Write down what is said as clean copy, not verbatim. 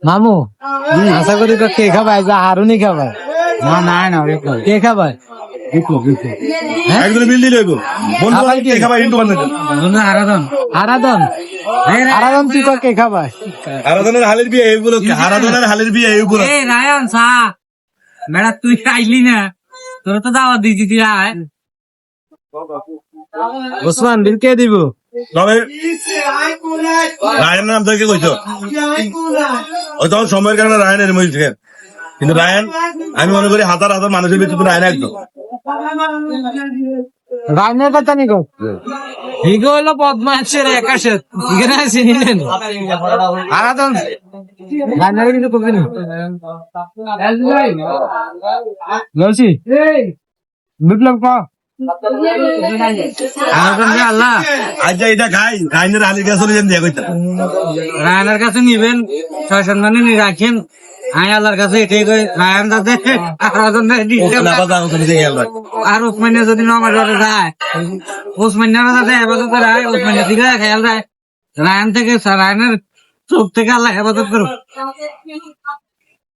মামু আশা করি তো কে খাবাই যা হারুনি খাবাই না না কে খাবাই আরাধন তুই তো কে খাবাই আরাধনের হালের বিয়ে এইগুলো আরাধনের হালের বিয়ে এইগুলো রায়ন সা বেড়া তুই আইলি না তোর তো দাওয়াত দিয়েছি তুই আয় ওসমান বিল কে দিব তবে রায়নের নাম থেকে কইছো ওই তখন সময়ের কারণে রায়নের মধ্যে কিন্তু রায়ন আমি মনে করি হাজার হাজার মানুষের ভিতরে রায়ন একদম রায়নের কথা নি গো হিগো হলো বদমাশের একাশে এখানে চিনিলেন আরাধন রায়নের কিন্তু কবি না লসি বিপ্লব ক আল্লাহ আচ্ছা এটা খাই রায়নের হালির কাছে চলে যান দিয়ে কইতা রায়নের কাছে নিবেন 6 নি রাখেন আয় আল্লাহর কাছে এটাই কই রায়ন দাদা আরাধন আর ওসমানিয়া যদি নামাজ পড়ে যায় ওসমানিয়ারা যাতে হেফাজত করে ওসমানিয়া থেকে খেয়াল যায় রায়ন থেকে রায়নের চোখ থেকে আল্লাহ হেফাজত করুক